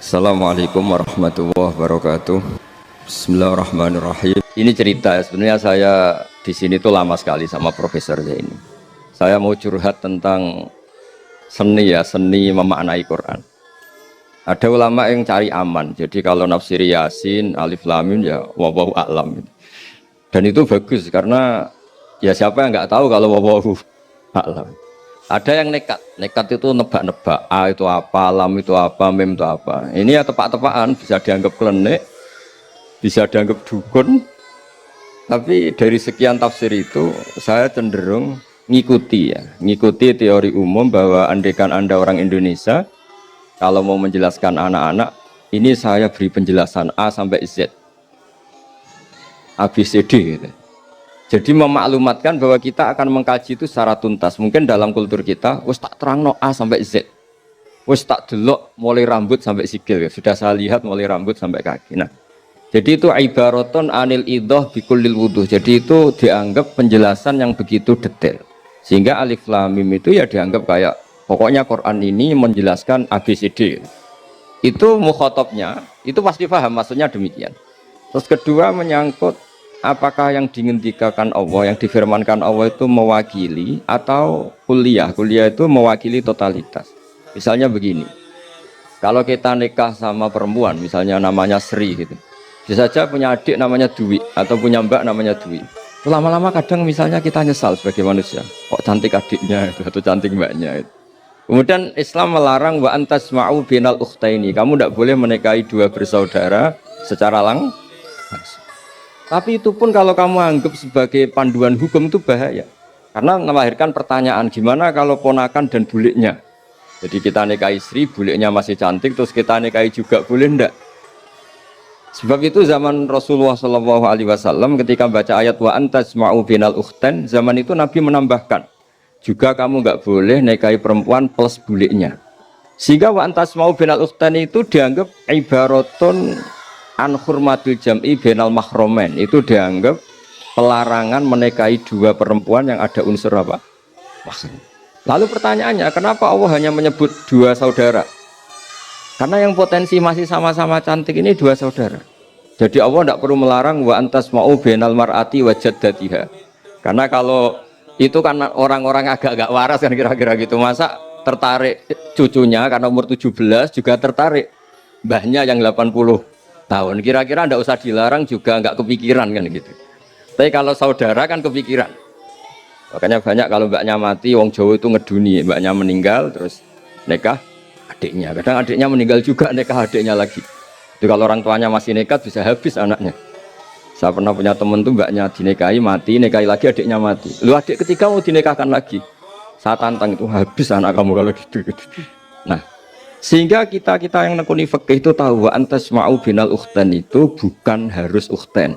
Assalamualaikum warahmatullahi wabarakatuh. Bismillahirrahmanirrahim. Ini cerita ya, sebenarnya saya di sini tuh lama sekali sama profesor saya ini. Saya mau curhat tentang seni ya, seni memaknai Quran. Ada ulama yang cari aman. Jadi kalau nafsir Yasin, Alif Lam Mim ya wallahu a'lam. Dan itu bagus karena ya siapa yang nggak tahu kalau wallahu a'lam. Ada yang nekat itu nebak-nebak, A itu apa, lam itu apa, mim itu apa. Ini ya tepak-tepakan, bisa dianggap klenik, bisa dianggap dukun. Tapi dari sekian tafsir itu, saya cenderung ngikuti teori umum bahwa andaikan Anda orang Indonesia, kalau mau menjelaskan anak-anak, ini saya beri penjelasan A sampai Z, A, B, C, D gitu. Jadi memaklumatkan bahwa kita akan mengkaji itu secara tuntas. Mungkin dalam kultur kita, wis tak terangno A sampai Z. Wis tak delok mulai rambut sampai sikil. Sudah saya lihat mulai rambut sampai kaki. Nah, jadi itu ibaratun anil idhah bikullil wuduh. Jadi itu dianggap penjelasan yang begitu detail. Sehingga Alif Lam Mim itu ya dianggap kayak pokoknya Quran ini menjelaskan ABCD. Itu mukhatabnya, itu pasti paham maksudnya demikian. Terus kedua menyangkut apakah yang diinginkan Allah, yang difirmankan Allah itu mewakili atau kuliah? Kuliah itu mewakili totalitas. Misalnya begini, kalau kita nikah sama perempuan, misalnya namanya Sri gitu, bisa saja punya adik namanya Dwi atau punya mbak namanya Dwi. Lama-lama kadang misalnya kita nyesal sebagai manusia, kok cantik adiknya itu atau cantik mbaknya itu. Kemudian Islam melarang wa antasma'u binal ukhtaini, kamu tidak boleh menikahi dua bersaudara secara langsung. Tapi itu pun kalau kamu anggap sebagai panduan hukum itu bahaya. Karena melahirkan pertanyaan, gimana kalau ponakan dan buliknya? Jadi kita nikahi istri, buliknya masih cantik, terus kita nikahi juga, boleh enggak? Sebab itu zaman Rasulullah SAW ketika baca ayat wa antasma'u binal ukhtan, zaman itu Nabi menambahkan, juga kamu enggak boleh nikahi perempuan plus buliknya. Sehingga wa antasma'u binal ukhtan itu dianggap ibaratun an hurmatil jam'i bainal mahromen, itu dianggap pelarangan menikahi dua perempuan yang ada unsur apa? Mahram. Lalu pertanyaannya, kenapa Allah hanya menyebut dua saudara? Karena yang potensi masih sama-sama cantik ini dua saudara. Jadi Allah tidak perlu melarang wa antasma'u bainal mar'ati wa jaddatiha. Karena kalau itu kan orang-orang agak-agak waras kan kira-kira gitu, masa tertarik cucunya karena umur 17 juga tertarik mbahnya yang 80 tahun, kira-kira ndak usah dilarang juga nggak kepikiran kan gitu. Tapi kalau saudara kan kepikiran. Makanya banyak kalau mbaknya mati, wong Jawa itu ngeduni, mbaknya meninggal terus nikah adiknya. Kadang adiknya meninggal juga nikah adiknya lagi. Itu kalau orang tuanya masih nekat bisa habis anaknya. Saya pernah punya temen tuh mbaknya dinikahi mati, nikahi lagi adiknya mati. Lu adik ketiga mau dinikahkan lagi. Saya tantang itu habis anak kamu kalau gitu. Nah, sehingga kita yang nekuni fikih itu tahu wa antasma'u binal ukhtan itu bukan harus ukhtan.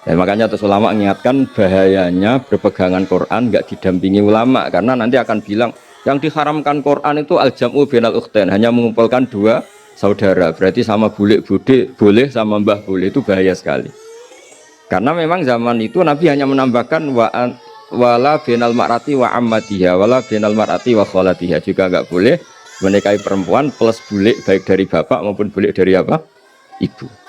Dan makanya terus ulama mengingatkan bahayanya berpegangan Quran nggak didampingi ulama, karena nanti akan bilang yang diharamkan Quran itu al-jam'u binal ukhtan, hanya mengumpulkan dua saudara, berarti sama bulik bude boleh sama mbah boleh, itu bahaya sekali. Karena memang zaman itu Nabi hanya menambahkan wala binal mar'ati wa ammatiha wala binal mar'ati wa kholatiha, juga nggak boleh menikahi perempuan plus bulik baik dari bapak maupun bulik dari apa? Ibu.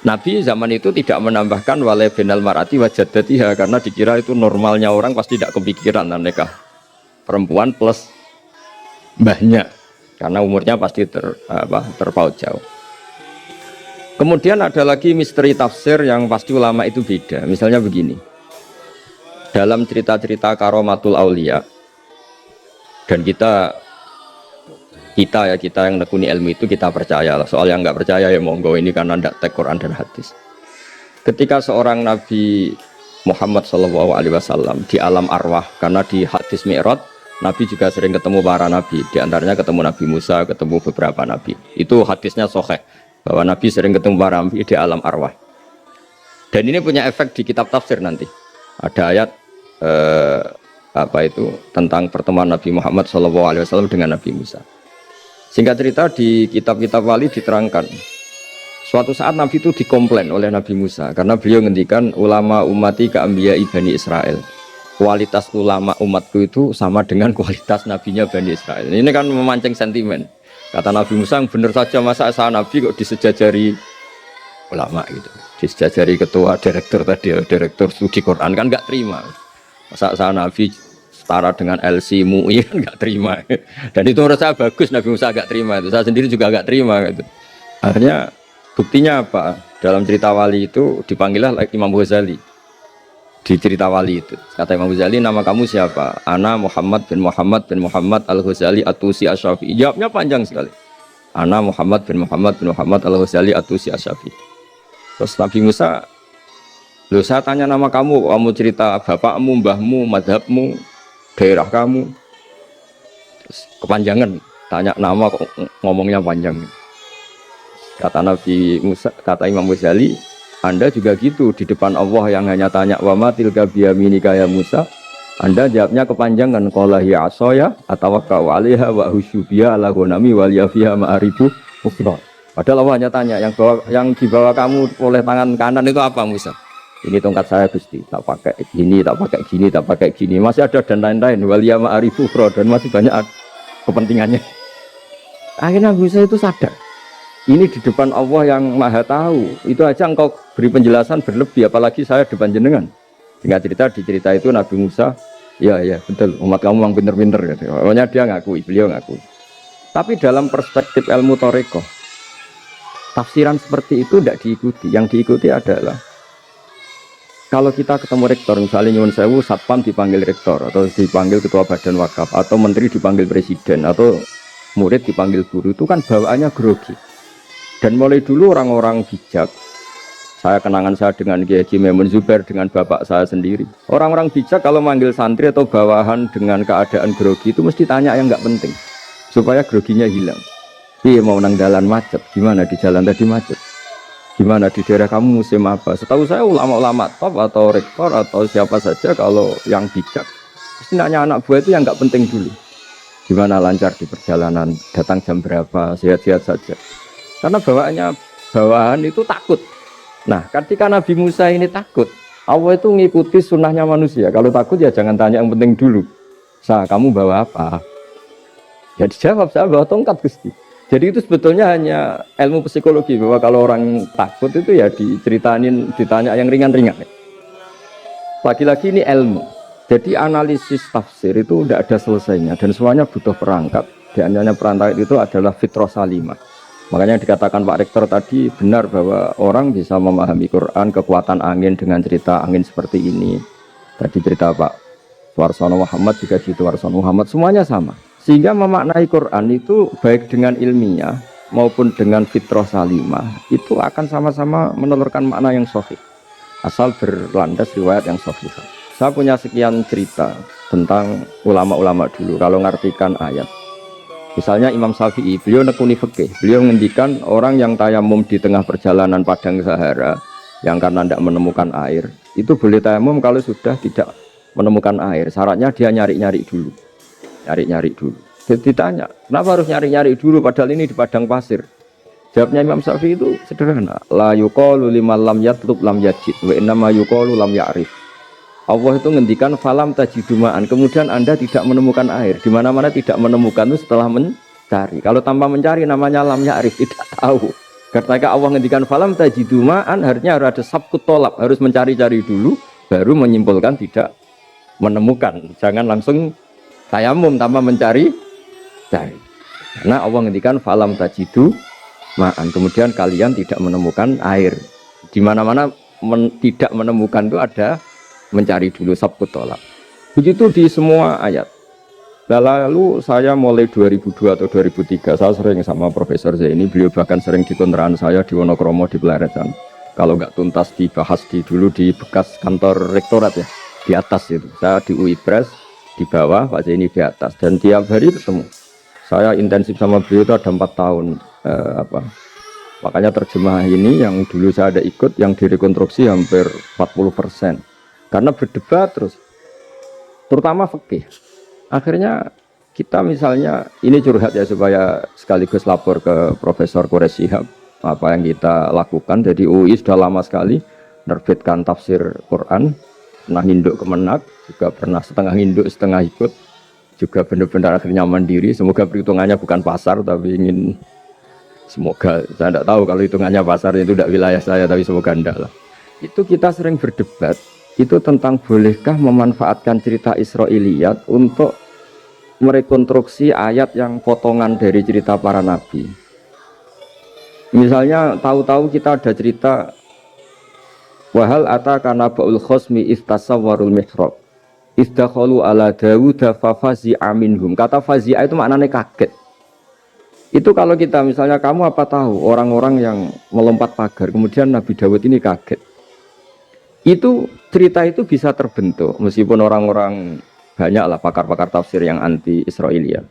Nabi zaman itu tidak menambahkan wala binal mar'ati wa jaddatiha, karena dikira itu normalnya orang pasti tidak kepikiran nikah perempuan plus mbahnya, karena umurnya pasti terpaut jauh. Kemudian ada lagi misteri tafsir yang pasti ulama itu beda. Misalnya begini, dalam cerita-cerita karomatul aulia, dan kita yang nekuni ilmu itu kita percaya lah. Soal yang nggak percaya ya monggo, ini karena tidak tek Quran dan hadis. Ketika seorang Nabi Muhammad SAW di alam arwah, karena di hadis Mi'raj Nabi juga sering ketemu para nabi, di antaranya ketemu Nabi Musa, ketemu beberapa nabi. Itu hadisnya sahih bahwa Nabi sering ketemu para nabi di alam arwah. Dan ini punya efek di kitab tafsir nanti. Ada ayat tentang pertemuan Nabi Muhammad SAW dengan Nabi Musa. Singkat cerita di kitab-kitab wali diterangkan, suatu saat Nabi itu dikomplain oleh Nabi Musa karena beliau ngendikan ulama ummati ka'ambiyai Bani Israel. Kualitas ulama umatku itu sama dengan kualitas nabinya Bani Israel. Ini kan memancing sentimen. Kata Nabi Musa, yang benar saja masa saya Nabi kok disejajari ulama gitu. Disejajari ketua direktur tadi, direktur studi Quran kan nggak terima. Masa saya Nabi setara dengan LC MUI kan nggak terima. Dan itu menurut saya bagus, Nabi Musa nggak terima itu. Saya sendiri juga nggak terima gitu. Akhirnya buktinya apa? Dalam cerita wali itu dipanggillah Imam Ghazali. Di cerita wali itu kata Imam Ghazali, nama kamu siapa? Ana Muhammad bin Muhammad Al-Ghazali At-Tusi Asy-Syafi'i. Jawabnya panjang sekali. Ana Muhammad bin Muhammad Al-Ghazali At-Tusi Asy-Syafi'i. Terus Nabi Musa, loh saya tanya nama kamu cerita bapakmu, mbahmu, madhabmu, daerah kamu. Terus kepanjangan, tanya nama kok ngomongnya panjang. Kata Nabi Musa, kata Imam Ghazali, Anda juga gitu di depan Allah yang hanya tanya wa ma tilka biyaminika ya Musa. Anda jawabnya kepanjangan qala hiya asaya atawakkau 'alaiha wa husyubiya ala ghanami wal yafiha ma'aribu ukhra. Padahal Allah hanya tanya yang dibawa kamu oleh tangan kanan itu apa Musa? Ini tongkat saya Gusti, tak pakai gini, tak pakai gini, tak pakai gini. Masih ada dan lain-lain wal ya ma'aribu ukhra, dan masih banyak kepentingannya. Akhirnya Musa itu sadar. Ini di depan Allah yang maha tahu. Itu aja engkau beri penjelasan berlebih, apalagi saya depan jenengan. Singkat cerita, di cerita itu Nabi Musa, ya betul, umat kamu memang pinter-pinter. Pokoknya dia ngakui, beliau ngakui. Tapi dalam perspektif ilmu Thariqah, tafsiran seperti itu tidak diikuti. Yang diikuti adalah kalau kita ketemu rektor, misalnya nyuwun sewu, satpam dipanggil rektor, atau dipanggil ketua badan wakaf, atau menteri dipanggil presiden, atau murid dipanggil guru, itu kan bawaannya grogi. Dan mulai dulu orang-orang bijak, saya kenangan saya dengan Kiai Haji Maimun Zubair, dengan bapak saya sendiri. Orang-orang bijak kalau manggil santri atau bawahan dengan keadaan grogi itu mesti tanya yang nggak penting, supaya groginya hilang. Iya mau nang jalan macet, gimana di jalan tadi macet? Gimana di daerah kamu musim apa? Setahu saya ulama-ulama top atau rektor atau siapa saja kalau yang bijak, mesti nanya anak buah itu yang nggak penting dulu. Gimana lancar di perjalanan, datang jam berapa, sehat-sehat saja. Karena bawahan itu takut. Nah, ketika Nabi Musa ini takut, Allah itu ngikuti sunnahnya manusia. Kalau takut ya jangan tanya yang penting dulu. Kamu bawa apa? Ya dijawab, saya bawa tongkat Gusti. Jadi itu sebetulnya hanya ilmu psikologi, bahwa kalau orang takut itu ya ditanya yang ringan-ringan. Lagi-lagi ini ilmu. Jadi analisis tafsir itu tidak ada selesainya dan semuanya butuh perangkat. Di antaranya perangkat itu adalah fitrah salimah. Makanya dikatakan Pak Rektor tadi benar bahwa orang bisa memahami Quran, kekuatan angin dengan cerita angin seperti ini. Tadi cerita Pak Warsono Muhammad juga gitu, Warsono Muhammad semuanya sama. Sehingga memaknai Quran itu baik dengan ilmiah maupun dengan fitrah salimah itu akan sama-sama menelurkan makna yang sahih. Asal berlandas riwayat yang sahih. Saya punya sekian cerita tentang ulama-ulama dulu kalau ngartikan ayat. Misalnya Imam Syafi'i, beliau nekuni fikih, beliau menghentikan orang yang tayamum di tengah perjalanan padang Sahara yang karena tidak menemukan air, itu boleh tayamum kalau sudah tidak menemukan air. Syaratnya dia nyari-nyari dulu. Jadi ditanya, kenapa harus nyari-nyari dulu padahal ini di padang pasir? Jawabnya Imam Syafi'i itu sederhana. La yuqalu liman lam yatlub lam yajid wa innama yuqalu lam ya'rif. Allah itu ngendikan falam tajiduma'an, kemudian Anda tidak menemukan air. Di mana-mana tidak menemukan itu setelah mencari. Kalau tanpa mencari namanya lam ya'rif, tidak tahu. Ketika Allah ngendikan falam tajiduma'an, harusnya harus ada sabkut tolab, harus mencari-cari dulu baru menyimpulkan tidak menemukan. Jangan langsung tayamum tanpa mencari. Karena Allah ngendikan falam tajiduma'an, kemudian kalian tidak menemukan air. Di mana-mana tidak menemukan itu ada mencari dulu sabkut tolak. Begitu di semua ayat. Lalu saya mulai 2002 atau 2003 saya sering sama Profesor Zaini, beliau bahkan sering di kontrakan saya di Wonokromo di Pelaresan. Kalau nggak tuntas dibahas dulu di bekas kantor rektorat ya, di atas itu. Saya di UI Press di bawah, Pak Zaini di atas, dan tiap hari ketemu. Saya intensif sama beliau itu ada 4 tahun. Makanya terjemah ini yang dulu saya ada ikut, yang direkonstruksi hampir 40%. Karena berdebat terus, terutama fikih. Akhirnya kita misalnya, ini curhat ya supaya sekaligus lapor ke Profesor Quraish Shihab apa yang kita lakukan. Jadi UI sudah lama sekali menerbitkan tafsir Quran, pernah induk Kemenak, juga pernah setengah induk setengah ikut. juga benar-benar akhirnya mandiri. Semoga perhitungannya bukan pasar, tapi semoga, saya tidak tahu kalau hitungannya pasar itu tidak wilayah saya, tapi semoga enggak lah. Itu kita sering berdebat, itu tentang bolehkah memanfaatkan cerita Israiliyat untuk merekonstruksi ayat yang potongan dari cerita para nabi. Misalnya tahu-tahu kita ada cerita wahal ataka naba'ul khosmi istasawwarul mihrab istakhalu ala Dawuda fafazi'a minhum. Kata fazi'a itu maknanya kaget. Itu kalau kita misalnya kamu apa tahu orang-orang yang melompat pagar kemudian Nabi Dawud ini kaget. Itu cerita itu bisa terbentuk meskipun orang-orang banyaklah pakar-pakar tafsir yang anti Israiliyat.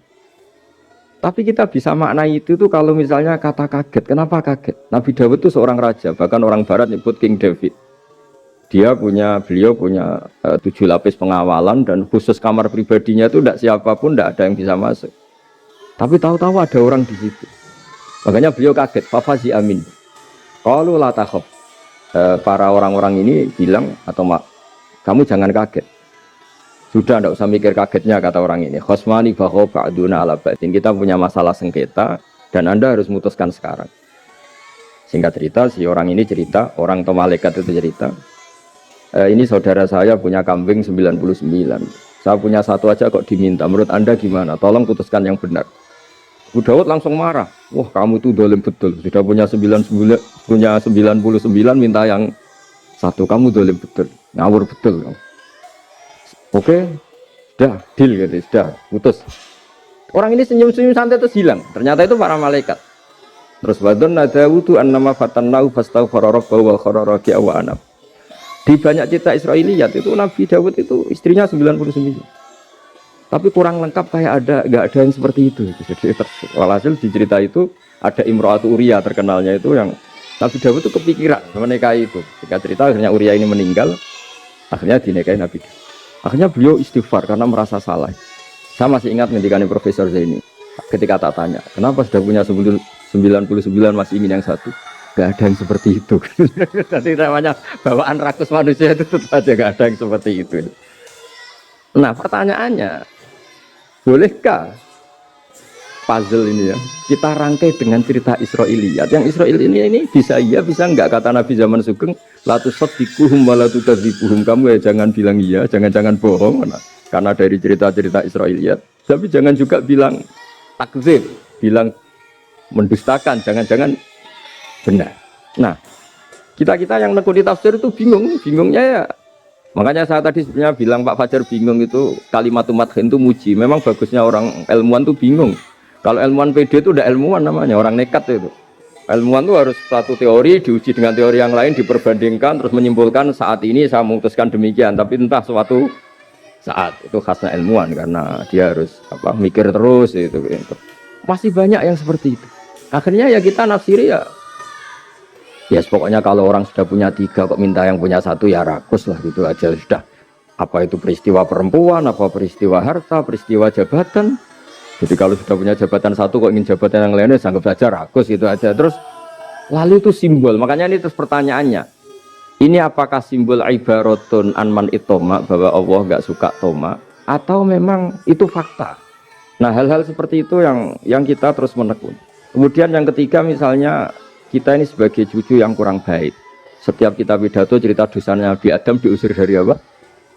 Tapi kita bisa maknai itu tuh kalau misalnya kata kaget. Kenapa kaget? Nabi Dawud itu seorang raja, bahkan orang barat nyebut King David. Beliau punya 7 lapis pengawalan dan khusus kamar pribadinya itu tidak siapapun, tidak ada yang bisa masuk. Tapi tahu-tahu ada orang di situ. Makanya beliau kaget. Fafazi amin. Qalu la takhaf. Para orang-orang ini bilang atau kamu jangan kaget. Sudah tidak usah mikir kagetnya kata orang ini. Khosmani bakho ba'duna ala ba'din. Kita punya masalah sengketa dan Anda harus memutuskan sekarang. Singkat cerita, si orang ini cerita, orang atau malaikat itu cerita. Ini saudara saya punya kambing 99. Saya punya satu aja kok diminta. Menurut Anda gimana? Tolong putuskan yang benar. Abu Dawud langsung marah. Wah, kamu itu dolim betul. Sudah punya 99, minta yang satu. Kamu dolim betul. Ngawur betul kamu. Oke, sudah deal gitu, sudah putus. Orang ini senyum-senyum santai terus hilang. Ternyata itu para malaikat. Terus wadonna Dawudu annama fatannahu fastaghfara rabbahu wa kharra raki'a wa anab. Di banyak cerita Israiliyat itu Nabi Dawud itu istrinya 99. Tapi kurang lengkap kayak enggak ada yang seperti itu. Jadi walhasil di cerita itu ada Imra'atu Uria terkenalnya itu yang Nabi Dawud itu kepikiran menikahi itu. Ketika cerita akhirnya Uria ini meninggal, akhirnya dinikahi Nabi Dawud. Akhirnya beliau istighfar karena merasa salah. Saya masih ingat ngendikane Profesor Zaini ketika tak tanya, kenapa sudah punya 99 masih ingin yang satu? Gak ada yang seperti itu. Jadi namanya bawaan rakus manusia itu tetap aja gak ada yang seperti itu. Nah pertanyaannya, bolehkah puzzle ini ya kita rangkai dengan cerita Israiliyat? Yang Israil ini bisa iya bisa enggak, kata Nabi zaman Sugeng, la tusaddiquhum wa la tukadzibuhum. Kamu ya jangan bilang iya, jangan bohong karena dari cerita-cerita Israiliyat, tapi jangan juga bilang takdzib, bilang mendustakan, jangan-jangan benar. Nah, kita yang nekuni tafsir itu bingungnya ya. Makanya saya tadi sebenarnya bilang Pak Fajar bingung itu kalimat madhin itu muji. Memang bagusnya orang ilmuwan itu bingung. Kalau ilmuwan PD itu udah ilmuwan namanya, orang nekat itu. Ilmuwan itu harus satu teori diuji dengan teori yang lain, diperbandingkan terus menyimpulkan saat ini saya memutuskan demikian, tapi entah suatu saat itu khasnya ilmuwan karena dia harus mikir terus itu. Masih banyak yang seperti itu. Akhirnya ya kita nafsiri ya pokoknya kalau orang sudah punya 3 kok minta yang punya 1 ya rakus lah gitu aja sudah. Apa itu peristiwa perempuan, apa peristiwa harta, peristiwa jabatan. Jadi kalau sudah punya jabatan 1 kok ingin jabatan yang lainnya, anggap saja rakus gitu aja. Terus lalu itu simbol. Makanya ini terus pertanyaannya. Ini apakah simbol ibaratun anman itoma, bahwa Allah nggak suka toma, atau memang itu fakta? Nah hal-hal seperti itu yang kita terus menekun. Kemudian yang ketiga misalnya kita ini sebagai cucu yang kurang baik. Setiap kita pidato cerita dosanya Nabi Adam diusir dari apa?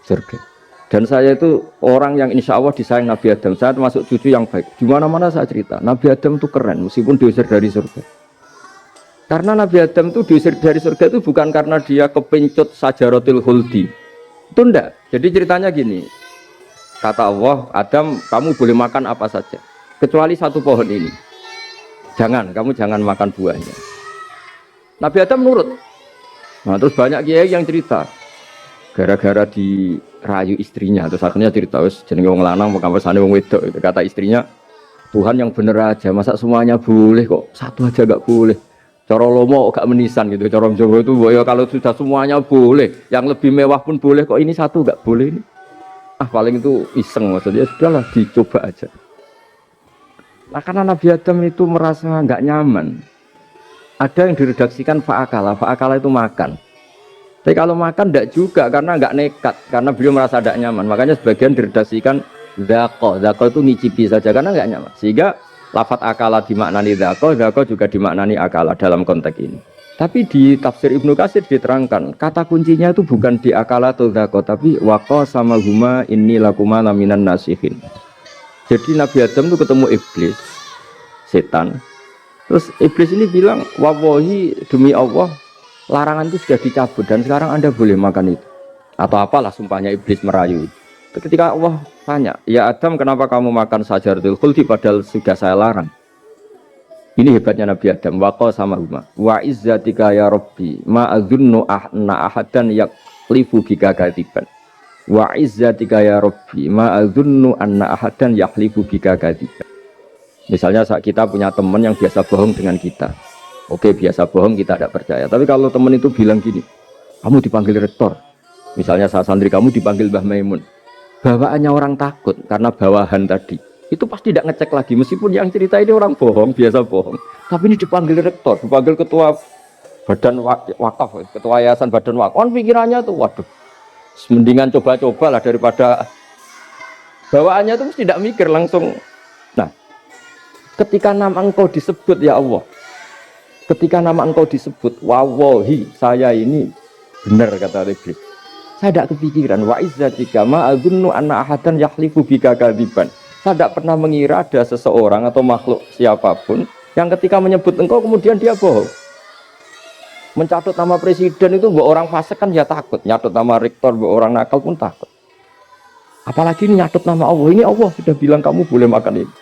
Surga. Dan saya itu orang yang insya Allah disayang Nabi Adam. Saya termasuk cucu yang baik. Di mana-mana saya cerita Nabi Adam itu keren meskipun diusir dari surga. Karena Nabi Adam itu diusir dari surga itu bukan karena dia kepencut sajaratul khuldi. Itu enggak. Jadi ceritanya gini. Kata Allah, Adam kamu boleh makan apa saja kecuali 1 pohon ini. Kamu jangan makan buahnya. Nabi Adam nurut. Nah terus banyak kiai yang cerita gara-gara dirayu istrinya, terus akhirnya cerita wis jenenge wong lanang pekampesane wong wedok itu. Kata istrinya, Tuhan yang bener aja, masa semuanya boleh kok 1 aja gak boleh. Cara lomo gak menisan gitu, cara Jawa itu ya kalau sudah semuanya boleh, yang lebih mewah pun boleh kok ini 1 gak boleh ini. Paling itu iseng maksudnya, sudahlah dicoba aja. Nah karena Nabi Adam itu merasa nggak nyaman, ada yang diredaksikan fa'akala itu makan. Tapi kalau makan tidak juga karena nggak nekat, karena beliau merasa tidak nyaman. Makanya sebagian diredaksikan Dzaqo itu ngicipi saja karena nggak nyaman. Sehingga lafat akala dimaknani dzaqo juga dimaknani akala dalam konteks ini. Tapi di tafsir Ibnu Katsir diterangkan kata kuncinya itu bukan di akala atau dzaqo, tapi waqa sama huma inni lakuma laminan nasihin. Jadi Nabi Adam itu ketemu iblis, setan. Terus iblis ini bilang, wallahi demi Allah, larangan itu sudah dicabut dan sekarang Anda boleh makan itu. Atau apalah sumpahnya iblis merayu. Ketika Allah tanya, ya Adam kenapa kamu makan sajaratul khuldi padahal sudah saya larang. Ini hebatnya Nabi Adam, waqa sama huma. Wa izzatika ya Rabbi, ma'adhunnu ahna ahadan yaklifu bika kadiban. Wa izzatika ya Rabbi ma adzunnu anna ahadan yahlifu bika kadiban. Misalnya saat kita punya teman yang biasa bohong dengan kita. Oke, biasa bohong kita tidak percaya. Tapi kalau teman itu bilang gini, kamu dipanggil rektor. Misalnya saat santri kamu dipanggil Mbah Maimun. Bawaannya orang takut karena bawahan tadi. Itu pasti tidak ngecek lagi meskipun yang cerita ini orang bohong, biasa bohong. Tapi ini dipanggil rektor, dipanggil ketua badan wakaf, ketua yayasan badan wakaf. Kan pikirannya tuh waduh. Mendingan coba-coba lah daripada bawaannya itu tidak mikir langsung. Nah, ketika nama engkau disebut ya Allah, ketika nama engkau disebut, wallahi saya ini benar kata iblis. Saya tidak kepikiran wa izzatika ma adzunnu anna ahadan yahlifu bika kadiban. Saya tidak pernah mengira ada seseorang atau makhluk siapapun yang ketika menyebut engkau kemudian dia bohong. Mencatut nama presiden itu buat orang fasik kan ya takut, nyatut nama rektor buat orang nakal pun takut. Apalagi ini nyatut nama Allah, ini Allah sudah bilang kamu boleh makan ini.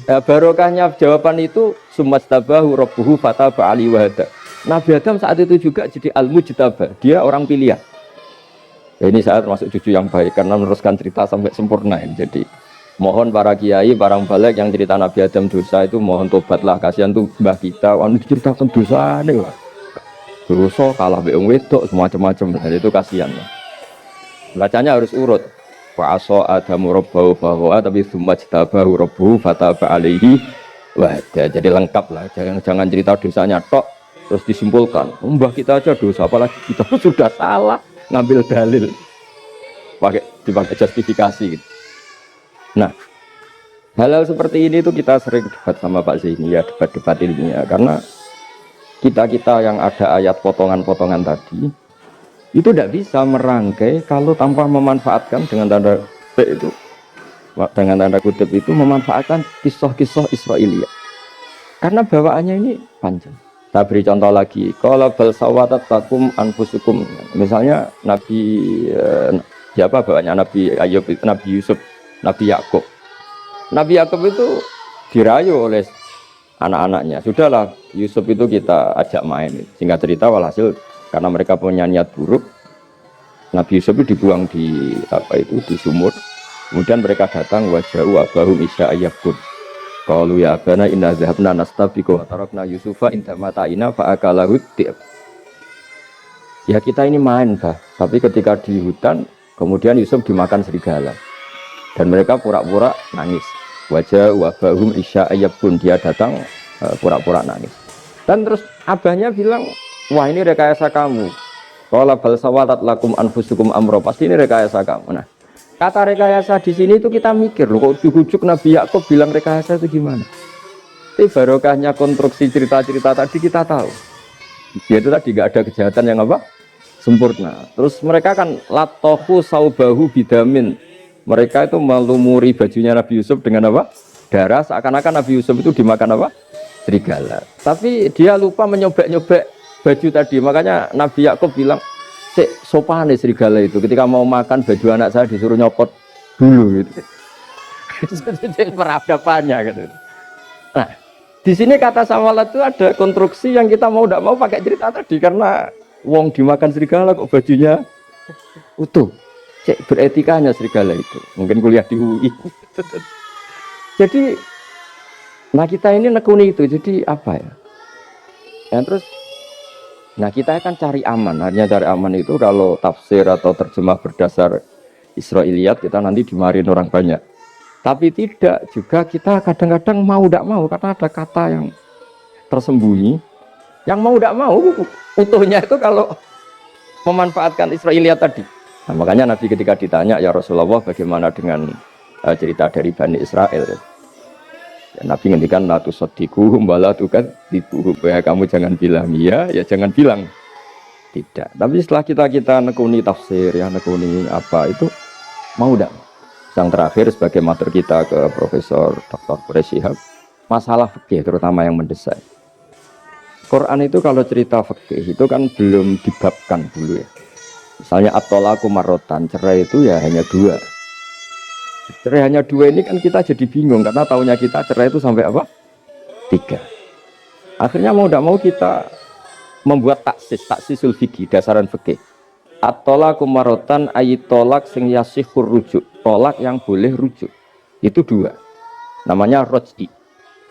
Barokahnya jawaban itu sumastabahu rabbuhu fataba ali wahada. Nabi Adam saat itu juga jadi al-mujtaba, dia orang pilihan. Ya, ini saya termasuk cucu yang baik karena meneruskan cerita sampai sempurna ini. Jadi mohon para kiai, para balik yang cerita Nabi Adam dosa itu mohon tobatlah, kasihan tuh mbah kita, anu ceritakan dosa nih lah. Dosa kalah beong wedok semacam-macam, dan itu kasihan. Bacanya harus urut. Wa aso adamu rabbahu fahuwa tapi sumajtabahu rabbuhu fataba alaihi wahda. Jadi lengkap lah, jangan cerita dosanya tok terus disimpulkan. Mbah kita aja dosa, apalagi kita sudah salah ngambil dalil. Dipakai justifikasi gitu. Nah, hal-hal seperti ini tuh kita sering debat sama Pak Zaini ya, debat-debat ilmiah karena kita yang ada ayat potongan-potongan tadi itu tidak bisa merangkai kalau tanpa memanfaatkan dengan tanda kutip itu memanfaatkan kisah-kisah Israiliyah karena bawaannya ini panjang. Saya beri contoh lagi, kalau bal sawatat takum anfusukum, misalnya siapa bawaannya Nabi Ayub, Nabi Yusuf, Nabi Yakub. Nabi Yakub itu dirayu oleh anak-anaknya. Sudahlah, Yusuf itu kita ajak main. Singkat cerita walhasil karena mereka punya niat buruk, Nabi Yusuf itu dibuang di di sumur. Kemudian mereka datang waja'u abahum isya ayyakun. Qalu ya abana inna dhahabna nastabiqu wa tarakna Yusufa inda mata'ina fa akalahu dhi'ab. Ya kita ini main, Bah. Tapi ketika di hutan, kemudian Yusuf dimakan serigala. Dan mereka pura-pura nangis. Wajah wabahum isya ayyabun, dia datang pura-pura nangis. Dan terus abahnya bilang, wah ini rekayasa kamu. Qala bal sawatat lakum anfusukum amro, pasti ini rekayasa kamu. Nah, kata rekayasa di sini itu kita mikir loh, kok ujuk-ujuk Nabi Yakub bilang rekayasa itu gimana? Tapi barokahnya konstruksi cerita-cerita tadi kita tahu. Dia itu tadi nggak ada kejahatan yang apa? Sempurna. Terus mereka kan latohu saubahu bidamin. Mereka itu melumuri bajunya Nabi Yusuf dengan apa? Darah, seakan-akan Nabi Yusuf itu dimakan apa? Serigala. Tapi dia lupa menyobek-nyobek baju tadi. Makanya Nabi Yakub bilang, "Cek sopan nih serigala itu. Ketika mau makan baju anak saya disuruh nyopot dulu." Gitu. Itu peradabannya gitu. Nah, di sini kata sawalat itu ada konstruksi yang kita mau tidak mau pakai cerita tadi karena wong dimakan serigala kok bajunya utuh. Cek beretikanya serigala itu. Mungkin kuliah di UI. Jadi, nah kita ini nekuni itu. Jadi apa ya? Dan terus, nah kita akan cari aman. Hanya cari aman itu kalau tafsir atau terjemah berdasar Israiliyat kita nanti dimarahin orang banyak. Tapi tidak juga kita kadang-kadang mau tidak mau karena ada kata yang tersembunyi. Yang mau tidak mau utuhnya itu kalau memanfaatkan Israiliyat tadi. Nah, makanya Nabi ketika ditanya, ya Rasulullah bagaimana dengan cerita dari Bani Israel, ya, Nabi ngendikan la tusaddiquhum wa la tukadzibuhum, ya kamu jangan bilang iya, ya jangan bilang tidak. Tapi setelah kita nekuni tafsir, ya nekuni apa itu, mau tidak? Yang terakhir sebagai matur kita ke Profesor Dr. Quraish Shihab, masalah fikih terutama yang mendesak. Quran itu kalau cerita fikih itu kan belum dibabkan dulu ya. Misalnya at-thalaqu marratan, cerai itu ya hanya 2. Cerai hanya 2 ini kan kita jadi bingung karena taunya kita cerai itu sampai apa? 3. Akhirnya mau tidak mau kita membuat taksisul fikih, dasaran fikih. At-thalaqu marratan ayat tolak sing yasihur rujuk, tolak yang boleh rujuk. Itu 2. Namanya roj'i.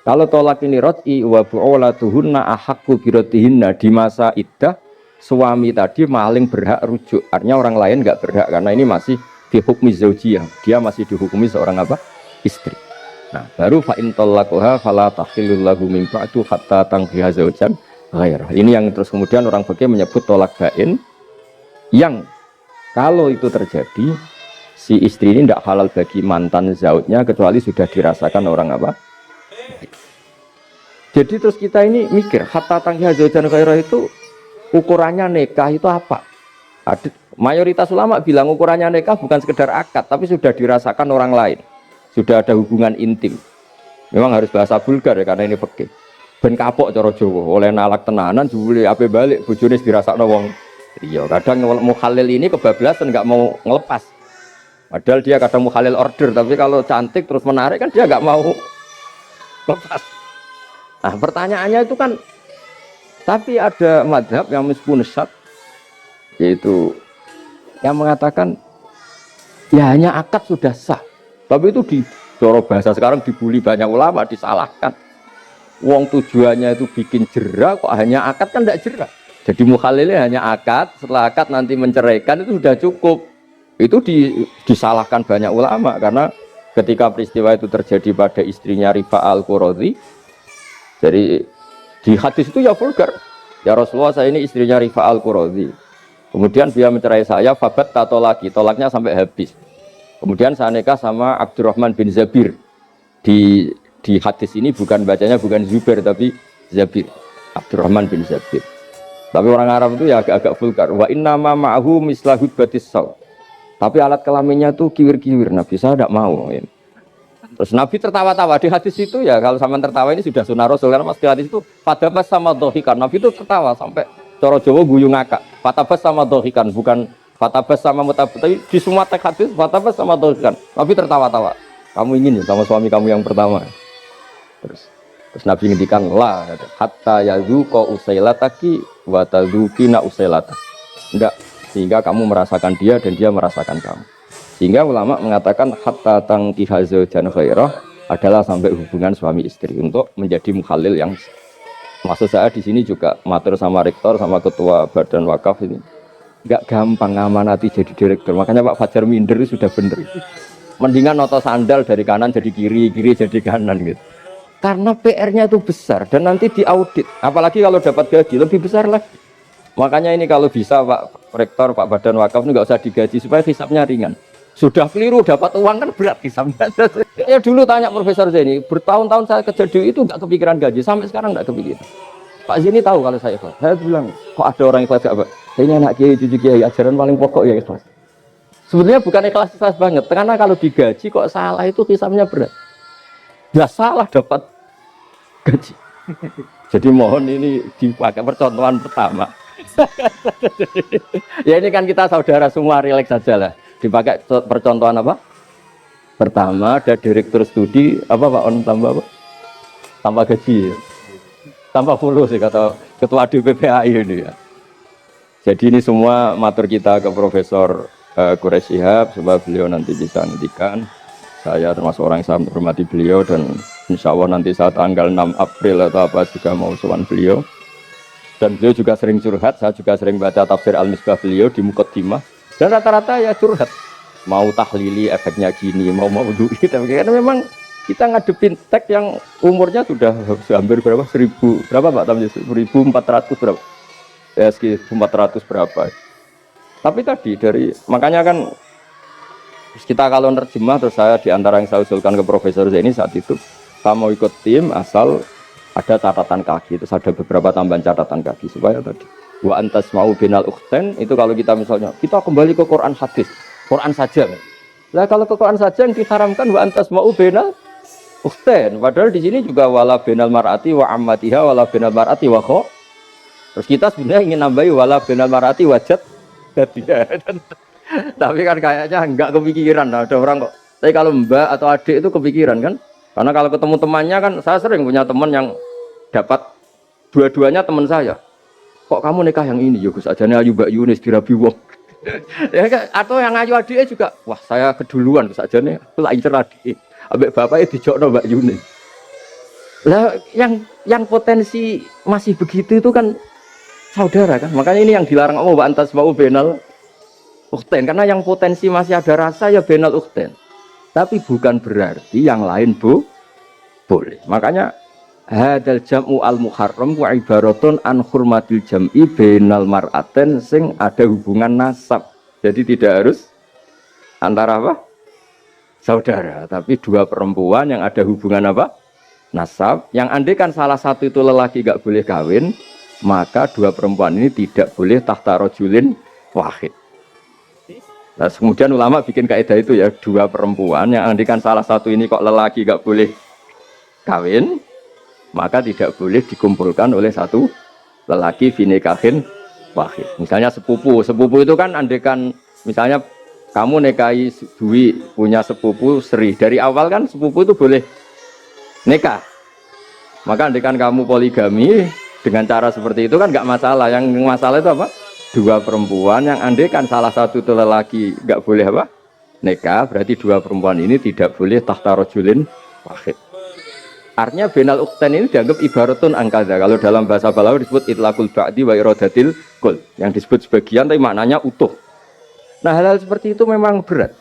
Kalau tolak ini roj'i wa bu'ulatuhunna ahaqqu biratihinna, di masa iddah suami tadi maling berhak rujuk. Artinya orang lain enggak berhak karena ini masih dihukmi zaujiyah. Dia masih dihukumi seorang apa? Istri. Nah, baru fa in talaqaha fala tahillu lahu min ba'du hatta tankiha zaujan ghairah. Ini yang terus kemudian orang fikih menyebut tolak bain, yang kalau itu terjadi si istri ini tidak halal bagi mantan zaujnya kecuali sudah dirasakan orang apa. Jadi terus kita ini mikir hatta tankiha zaujan ghairah itu ukurannya nikah itu apa? Mayoritas ulama bilang ukurannya nikah bukan sekedar akad tapi sudah dirasakan orang lain, sudah ada hubungan intim. Memang harus bahasa vulgar ya karena ini fikih. Ben kapok cara Jawa oleh nalak tenanan jebule ape balik bojone dirasakno wong. Iya, kadang mukhalil ini kebablasan nggak mau ngelepas. Padahal dia kadang mukhalil order, tapi kalau cantik terus menarik kan dia nggak mau lepas. Nah pertanyaannya itu kan, tapi ada madhab yang meskipun syad, yaitu yang mengatakan ya hanya akad sudah sah. Tapi itu di cara bahasa sekarang dibully banyak ulama, disalahkan. Wong tujuannya itu bikin jera, kok hanya akad kan tidak jera. Jadi mukhalilnya hanya akad, setelah akad nanti menceraikan itu sudah cukup. Itu disalahkan banyak ulama karena ketika peristiwa itu terjadi pada istrinya Rifa al-Quradi, jadi di hadis itu ya vulgar. Ya Rasulullah, saya ini istrinya Rifa al-Quradi. Kemudian dia mencerai saya, fabat tato lagi, tolaknya sampai habis. Kemudian saya nikah sama Abdurrahman bin Zabir. Di hadis ini bukan bacanya bukan Zubair tapi Zabir, Abdurrahman bin Zabir. Tapi orang Arab itu ya agak-agak vulgar. Wa inna ma ma'ahu mislahud batis saw. Tapi alat kelaminnya tuh kiwir-kiwir. Nabi saya tidak mau. Ya. Terus Nabi tertawa-tawa di hadis itu ya. Kalau sama tertawa ini sudah sunnah Rasul. Karena mas di hadis itu fatabas sama dohikan. Nabi itu tertawa sampai coro Jawa guyu ngakak. Fatabas sama dohikan, bukan fatabas sama mutabas. Tapi di semua teks hadis fatabas sama dohikan. Nabi tertawa-tawa. Kamu ingin ya sama suami kamu yang pertama. Terus Nabi ngendikan la hatta yazuqa usailataki wa tadzukina usailata. Enggak, sehingga kamu merasakan dia dan dia merasakan kamu. Sehingga ulama mengatakan hatta tankiha zaujan khairah adalah sampai hubungan suami istri untuk menjadi mukhalil yang, maksud saya di sini juga matur sama rektor sama ketua badan wakaf ini. Enggak gampang ngamanati jadi direktur. Makanya Pak Fajar minder itu sudah bener. Mendingan noto sandal dari kanan jadi kiri, kiri jadi kanan gitu. Karena PR-nya itu besar dan nanti diaudit. Apalagi kalau dapat gaji lebih besar lagi. Makanya ini kalau bisa Pak Rektor, Pak Badan Wakaf ini nggak usah digaji supaya hisapnya ringan. Sudah keliru dapat uang kan berat hisapnya. Ya dulu tanya Profesor Zaini, bertahun-tahun saya kerja di itu nggak kepikiran gaji, sampai sekarang nggak kepikiran. Pak Zaini tahu kalau saya ikhlas. Saya bilang, kok ada orang ikhlas gak Pak? Saya ini anak kiai, cucu kiai, ajaran paling pokok ya ikhlas. Sebenarnya bukan ikhlas banget, karena kalau digaji kok salah itu hisapnya berat. Nggak salah dapat gaji. Jadi mohon ini dipakai percontohan pertama. Ya ini kan kita saudara semua, rileks saja lah. Dipakai percontohan apa? Pertama ada direktur studi apa Pak On tambah apa? Tambah gaji ya? Tambah full sih kata ketua DPPAI ini ya. Jadi ini semua matur kita ke Profesor Quraish Shihab supaya beliau nanti bisa ngendikan. Saya termasuk orang yang sangat menghormati beliau dan insya Allah nanti saat tanggal 6 April atau apa juga mau sowan beliau. Dan beliau juga sering curhat, saya juga sering baca tafsir Al-Misbah beliau di Muqaddimah. Dan rata-rata ya curhat. Mau tahlili efeknya gini, mau duit. Karena memang kita ngadepin teks yang umurnya sudah hampir berapa? 1000, berapa Pak? 1400 berapa? Ya sekitar 400 berapa. Tapi tadi makanya kan kita kalau nerjemah terus saya diantara yang saya usulkan ke Profesor Zaini saat itu, kamu ikut tim asal ada catatan kaki, terus ada beberapa tambahan catatan kaki supaya tadi wa antas mau binal ukhten itu kalau kita misalnya kita kembali ke Quran hadis, Quran saja. Lah kalau ke Quran saja yang diharamkan wa antas mau binal ukhten, padahal di sini juga wala binal mar'ati wa ammatiha wala binal mar'ati wa kho. Terus kita sebenarnya ingin nambahi wala binal mar'ati wajat dia. Tapi kan kayaknya enggak kepikiran. Nah, ada orang kok. Tapi kalau mbak atau adik itu kepikiran kan? Karena kalau ketemu temannya kan, saya sering punya teman yang dapat dua-duanya teman saya. Kok kamu nikah yang ini? Ya Gus ajane ayu Mbak Yunis dirabi wong. Ya atau yang ayu adiknya juga. Wah, saya keduluan Gus ajane aku lak incer adik. Ambek bapaknya dijokno Mbak Yunis. Lah yang potensi masih begitu itu kan saudara kan. Makanya ini yang dilarang Allah wa antas mau benal ukhten, karena yang potensi masih ada rasa ya benal ukhten. Tapi bukan berarti yang lain boleh. Makanya hadal jam'u al muharram wa ibaratun an hurmatil jam'i benal mar'aten sing ada hubungan nasab. Jadi tidak harus antara apa? Saudara, tapi dua perempuan yang ada hubungan apa? Nasab. Yang andai kan salah satu itu lelaki gak boleh kawin, maka dua perempuan ini tidak boleh tahta rajulin wahid. Nah, kemudian ulama bikin kaidah itu ya, dua perempuan yang andikan salah satu ini kok lelaki gak boleh kawin, maka tidak boleh dikumpulkan oleh satu lelaki finikahin wahid. Misalnya sepupu itu kan andikan misalnya kamu nikahi Dwi punya sepupu Sri, dari awal kan sepupu itu boleh nikah. Maka andikan kamu poligami dengan cara seperti itu kan gak masalah. Yang masalah itu apa? Dua perempuan yang andekan salah satu itu lelaki nggak boleh apa nikah, berarti dua perempuan ini tidak boleh tahta rajulin wahid. Artinya benal ukhten ini dianggap ibaratun angkada. Kalau dalam bahasa Balawi disebut itlaqul ba'di wa iradatil kul, yang disebut sebagian tapi maknanya utuh. Nah hal-hal seperti itu memang berat.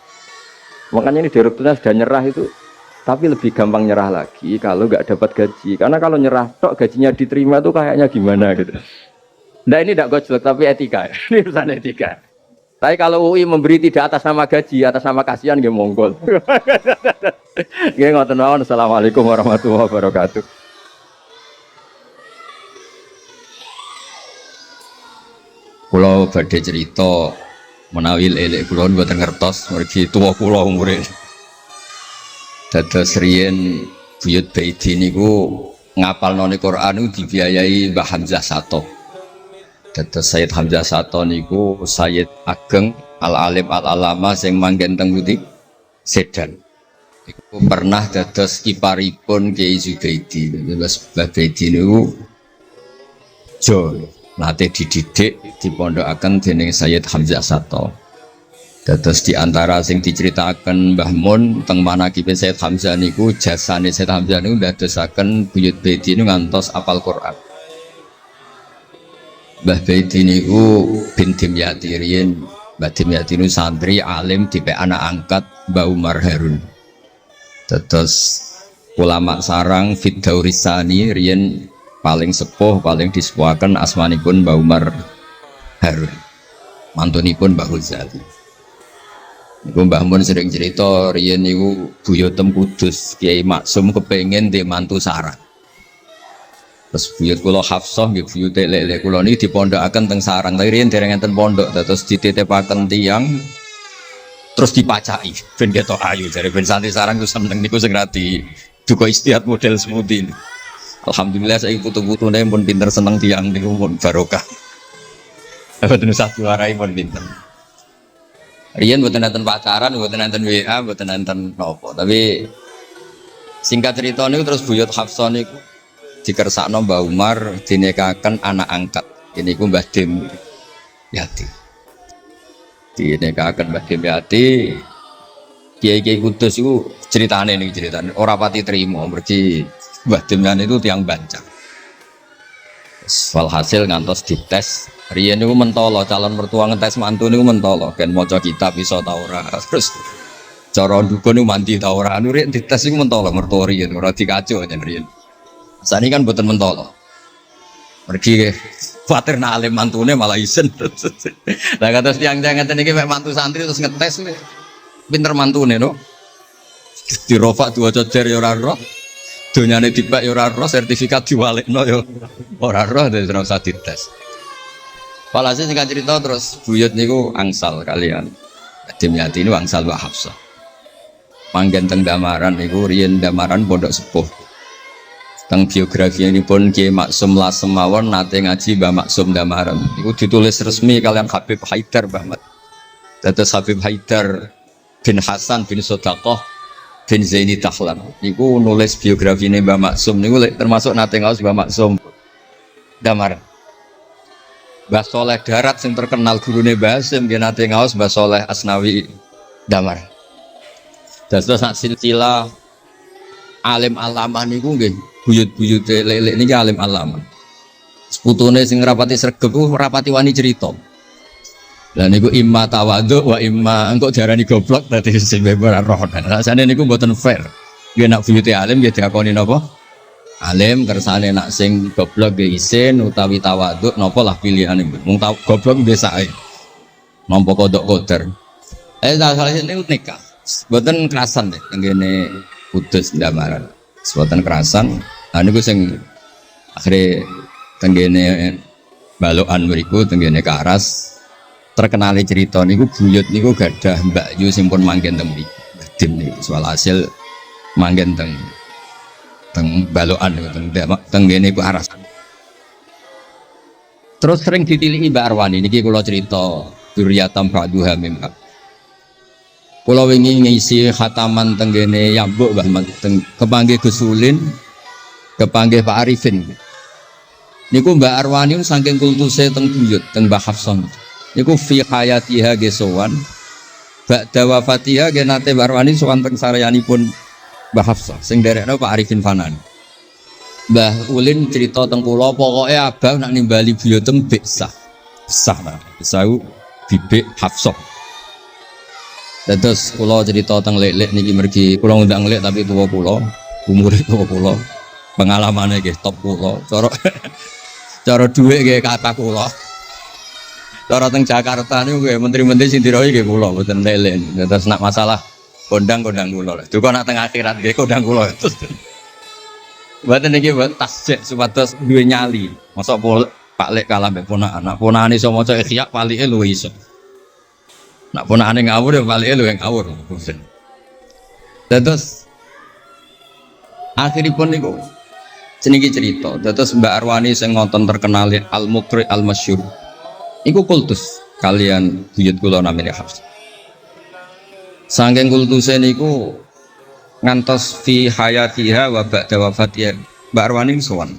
Makanya ini direkturnya sudah nyerah itu, tapi lebih gampang nyerah lagi kalau nggak dapat gaji. Karena kalau nyerah tok gajinya diterima tuh kayaknya gimana gitu. Nah ini tidak gojlok tapi etika, ini urusan etika. Tapi kalau UI memberi tidak atas nama gaji, atas nama kasihan, dia monggol. Gini ngoten mawon. Assalamualaikum warahmatullahi wabarakatuh. Kulo badhe cerita menawi elek kulo mboten ngertos, mergi tuwa kulo umure. Dados riyen buyut Baidi niku ngapalnone Quran niku dibiayai Mbah Hamzah Sato. Dados Sayyid Hamzah Sato niku Sayyid Ageng Al-Alim Al-Alama sing manggen teng Putih Sedan. Iku pernah dados kiparipun Kiai Zubaidi. Dados Mbah Baidi niku jo nate dididik dipondokaken dening Sayyid Hamzah Sato. Dados di antara sing diceritakan Mbah Mun teng manakibe Sayyid Hamzah niku jasane Sayyid Hamzah niku ndadosaken buyut Baidi niku ngantos apal Quran. Mbah Baidi niku bin Dimyati riyen. Mbah Dimyati niku santri alim dipek anak angkat Mbah Umar Harun. Dados ulama sarang Fiddaurisani riyen paling sepuh paling disepuhaken asmanipun Mbah Umar Harun. Mantunipun Mbah Ghazali. Niku Mbah Mun sering cerita riyen niku buyutem Kudus Kiai Maksum kepengin ndek mantu sarang. Terus buyut kula Hafsah nggih buyut lek kula niki dipondokaken teng sarang. Tapi riyen dereng enten pondok terus dititipaken tiyang terus dipacaki ben ketok ayu jare ben santri sarang ku seneng niku sing radi duka istiad model semudi. Alhamdulillah saiki putu-putune pun pinter seneng tiyang niku pun barokah. Mboten usah diwarai pun pinter. Riyen mboten enten pacaran, mboten enten WA, mboten enten napa. Tapi singkat cerita niku terus buyut Hafsah niku dikersakno Mbah Umar dinikahaken anak angkat. Ini ku Mbah Dim Yati. Dinikahaken Mbah Dim Yati. Kiai-kiai Kudus iku ceritane niki ceritane ora pati trimo mergi Mbah Dim Yati itu tiang bancang. Walhasil ngantos dites. Riyen niku mentolo calon mertua ngetes mantu niku mentolo kan maca kitab iso ta ora. Terus cara dukun niku mandi ta ora. Anu riyen dites niku mentolo mertua riyen ora dikaco jan riyen. Sani kan boten mentolo. Pergi khawatir nak alim mantune malah isen. Lah kata tiang-tiang ngeten iki mek mantu santri terus ngetes pinter mantune no. Dirofak dua cocer ya ora roh. Donyane dipek ya ora roh, sertifikat diwalekno ya ora roh, dadi ora usah dites. Walhasil singkat cerita terus buyut niku angsal kalian. Dimyati niku angsal Mbak Hafsah. Manggen teng Damaran niku riyen Damaran pondok sepuh. Teng biografi ini pun Kiai Maksum Lasem mawon nate ngaji Mbah Maksum Damaran. Iku ditulis resmi kalian Habib Haidar Bahmat. Dados Habib Haidar bin Hasan bin Sodaqoh bin Zaini Tahlan. Niku nulis biografi ini Mbah Maksum. Niku termasuk nate ngaos Mbah Maksum Damaran. Mbah Soleh Darat yang terkenal gurune Mbah Hasim nggih nate ngaos Mbah Soleh Asnawi Damaran. Dados sak silsilah alim alamah niku nggih buyut-buyut lelek niki alim alamah. Seputune sing rapati sregep ku rapati wani cerita. Lah niku imma tawadhu wa imma engko diarani goblok dadi sing ora roh. Rasane niku mboten fair. Nggih nak buyute alim nggih diakoni napa? Alim kersane nak sing goblok nggih isin utawi tawadhu napa lah pilihane. Mung goblok biasa ae. Nampa kodok koder. Salah niku nikah. Mboten kerasan deh tenggene Kudus Damaran. Mboten kerasan. Lah niku sing akhire tenggene balokan mriku tenggene Karas terkenali cerita niku buyut niku gadah Mbak Yu sing pun manggen teng mriku. Dim niku soal hasil manggen teng balokan niku tenggene Karas. Terus sering ditilihi Mbak Arwani niki kula cerita Duriyatam Ba'duha mimma. Kula wingi ngisi khataman tenggene Yambuk Mbah kepanggih Gus Ulin, kepanggih Pak Arifin. Niku Mbak Arwani saking kultuse teng buyut teng Mbah Hafsah. Niku fi hayatiha gesowan. Ba'da wafatiha ge nate Mbak Arwani sowan teng saryanipun Mbah Hafsah sing derekno Pak Arifin Fanan. Mbah Ulin cerita teng kula pokoke abah nak nimbali buyutem Biksah. Besah ta. Besau bibik Hafsah. Terus kula cerita teng lek-lek niki mergi kula ngundang lek tapi tuwa kula, umure tuwa kula. Pengalamane nggih top kula. Cara dhuwit nggih kata kula. Cara teng Jakarta niku nggih menteri-menteri sing dirohi nggih kula mboten lek-lek. Terus nak masalah kondang-kondang kula. Duka nak teng akhirat nggih kondang kula. Mboten niki tasjek supados duwe nyali. Mosok Pak Lek kalah mbek ponakan. Nak ponakane iso maca Ihya palike luwih iso. Nak ponakane ngawur ya palike luwih ngawur. Terus akhiripun niku seniki cerita. Terus Mbak Arwani sing ngonten terkenal Al-Muqri Al-Masyhur. Iku kultus kalian buyut kula namine Hafsah. Saking kultuse niku ngantos fi hayatiha wa ba'da wafatiha Mbak Arwani sowan.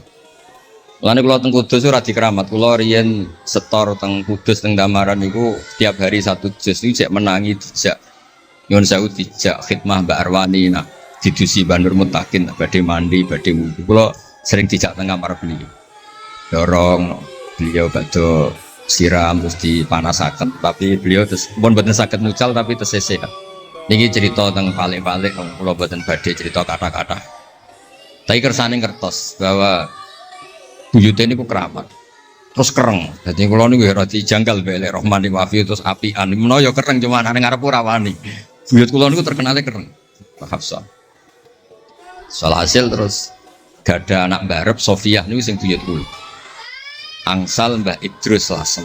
Lane kula teng Kudus ora dikeramat, kula riyen setor teng Kudus teng Damaran niku tiap hari satu juz niku jek menangi dijak nyuwun sewu dijak khidmah Mbak Arwani nak didusi Banur Mutakin badhe mandi badhe wudu. Kula sering dijak teng kamar beliau. Dorong beliau badhe siram terus dipanasaken tapi beliau terus pun boten saged nucal tapi tesese. Niki cerita teng palik-palik kula boten badhe cerita kata-kata. Tapi kersane ngertos bahwa buyute niku keramat. Terus kereng. Dadi kula niku ora dijanggal mbek Rahman Wafi terus apian. Menawa ya kereng cuma nang ngarep ora wani. Buyut kula niku terkenale kereng. Pak Hafsah. Soal hasil terus gada anak barep Sofiah niku sing buyut kula. Angsal Mbah Idrus Lasem.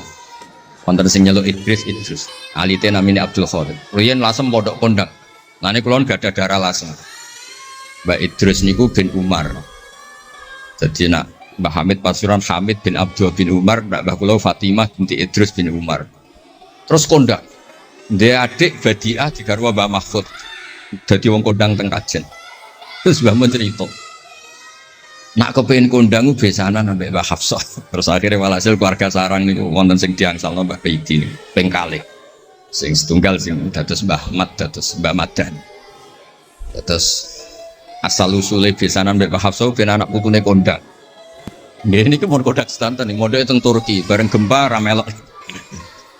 Wonten sing nyeluk Idrus. Alite namine Abdul Khadir. Riyen Lasem pondok kondang. Lane kula gadah darah Lasem. Mbah Idrus niku bin Umar. Jadi nak Mbah Hamid Pasuruan Hamid bin Abdul bin Umar, Mbah kula Fatimah binti Idrus bin Umar. Terus kondang. Dia adik Badiah digarwa Mbah Mahfud. Dadi wong kondang teng Kajen. Terus Mbah mun cerita. Nak kepengin kondang ku besanan ambek Mbah Hafsah. Terus akhirnya walhasil keluarga sarang niku wonten sing diangsalno Mbah Baidi niku ping kalih. Sing setunggal sing dados Mbah Mat dados Mbah Madan. Terus asal usule besanan mbek Mbah Hafsah ben anak putune kondang. Nggih niki mun kodak sedanten ning mondhoke teng Turki bareng gempa ra melok.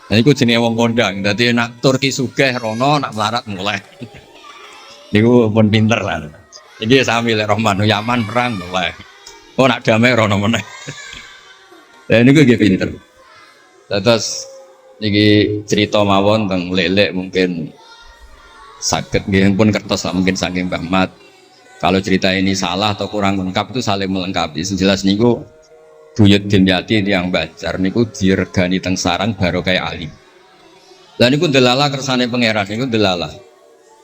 Nah iku jenenge wong kondang. Dadi nak Turki sugih rono nak melarat mulai. Niku pun pinter lah. Iki sami lek Rahman Yaman perang mulai. Oh nak damai rono meneh. Lah niku nggih pinter. Terus niki cerita mawon tentang lelek mungkin sakit nggih pun kertas lah mungkin saking Mbah Mat. Kalau cerita ini salah atau kurang lengkap itu saling melengkapi. Sejelas niku Buyut Dimyati yang Banjar niku diregani teng sarang baru kayak alim. Lah niku delala kersane pangeran niku delala.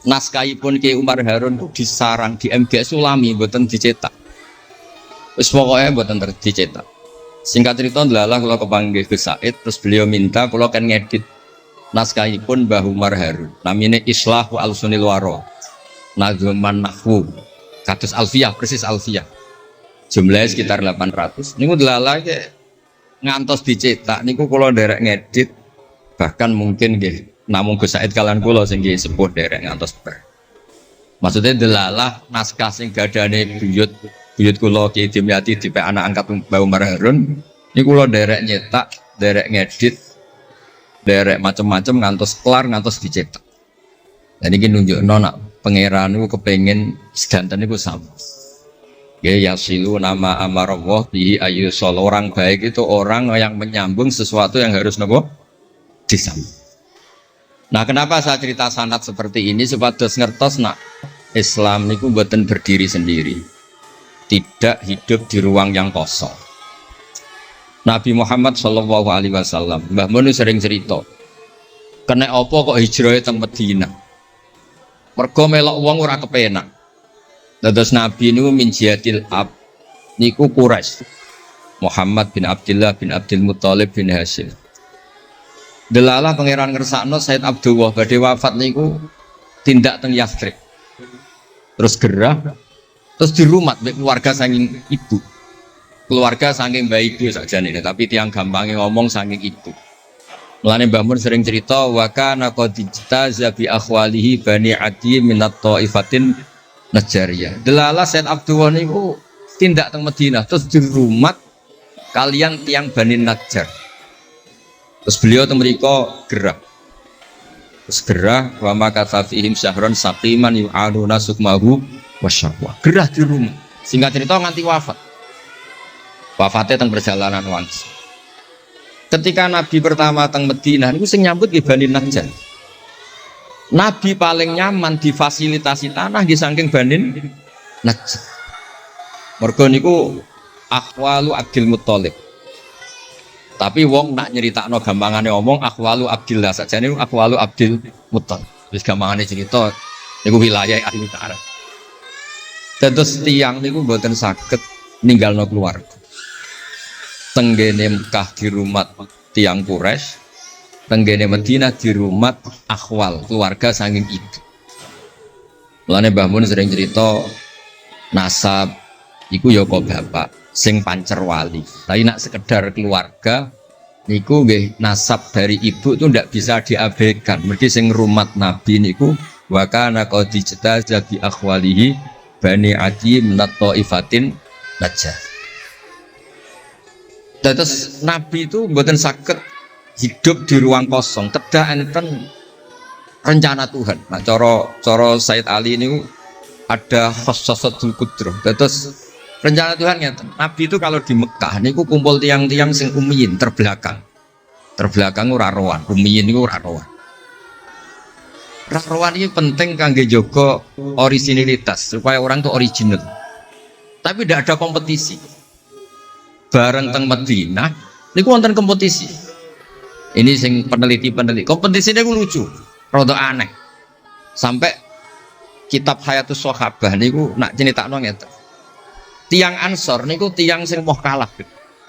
Naskahipun Ki Umar Harun itu disarang di MGS Sulami mboten dicetak. Wis pokoke mboten dicetak. Singkat cerita delala kula kepanggih Gus Said terus beliau minta kula kan ngedit naskahipun Mbah Umar Harun. Namine Islahu Al-Sunil Waro. Nazuman Nahwu. Kados Alfiyah persis Alfiyah. Jumlahnya sekitar 800. Niku delala ke ngantos dicetak niku kula nderek ngedit bahkan mungkin nggih namung Gus Said kalian kula sing nggih sepuh nderek ngantos ber. Maksudnya delala naskah sing gadane buyut kula Ki Dimyati dipe anak angkat Mbah Umar Harun niku kula nderek nyetak, nderek ngedit, nderek macam-macam ngantos kelar ngantos dicetak. Dan iki nunjukno nak pangeran niku kepengin sedanten niku sama. Ya yasilu nama amarallah bihi ayyusol. Orang baik itu orang yang menyambung sesuatu yang harus nopo disambung. Nah, kenapa saya cerita sanad seperti ini supados ngertos nak Islam niku mboten berdiri sendiri. Tidak hidup di ruang yang kosong. Nabi Muhammad sallallahu alaihi wasallam, Mbah Mun sering cerita. Kena apa kok hijrah teng Madinah? Mergo melok wong ora kepenak. Dados Nabi niku min jihadil ab niku Quraisy. Muhammad bin Abdullah bin Abdul Muthalib bin Hashim. Delala pangeran ngersakno Said Abdullah badhe wafat niku tindak teng Yathrib. Terus gerah terus dirumat mbek keluarga saking ibu. Keluarga saking bayi ibu sakjane tapi tiang gampangnya ngomong saking ibu. Mulane Mbah Mun sering cerita wa kana qad ijtaza bi akhwalihi bani adi minat taifatin Najariyah. Delala Said Abdullah niku tindak teng Madinah terus dirumat kalian tiang Bani Najjar. Terus beliau teng mriko gerah. Terus gerah wa makatha fihim syahron saqiman yu'aluna sukmahu wasyaqwa. Gerah di rumah. Singkat cerita nganti wafat. Wafatnya teng perjalanan wangsi. Ketika Nabi pertama teng Madinah niku sing nyambut nggih Bani Najjar. Nabi paling nyaman difasilitasi tanah di saking Bani Najjar. Mergo niku akhwalu Abdul Muthalib. Tapi wong nak nyeritakno gampangane omong akhwalu Abdillah sakjane akhwalu Abdul Muthalib. Wis gampangane cerita niku wilayah ahli utara. Terus tiang niku mboten saged ninggalno keluarga. Tenggene Mekah dirumat tiang Quraisy, tenggene Madinah dirumat akhwal keluarga saking ibu. Mulane Mbah Mun sering cerita nasab iku ya kok bapak sing pancer wali. Tapi nak sekedar keluarga niku nggih nasab dari ibu itu ndak bisa diabaikan. Mergi sing rumat Nabi niku wa kana qad ijtaza bi akhwalihi bani adi minat taifatin najah. Terus Nabi itu mboten saged hidup di ruang kosong, tedak enten rencana Tuhan. Nah, cara Said Ali ini ada khossasatul qudrah. Terus rencana Tuhan ngeten. Nabi itu kalau di Mekah niku kumpul tiang-tiang sing ummiyin terbelakang. Terbelakang ora rowan, ummiyin niku ora rowan. Rowan ini penting kangge jaga originalitas supaya orang itu original. Tapi tidak ada kompetisi. Bareng teng Madinah niku wonten kompetisi. Ini sing peneliti kompetisinya lucu, rada aneh. Sampai kitab Hayatus Sahabah niku nak ceritakno ngeten. Tiang Ansor niku tiang sing moh kalah.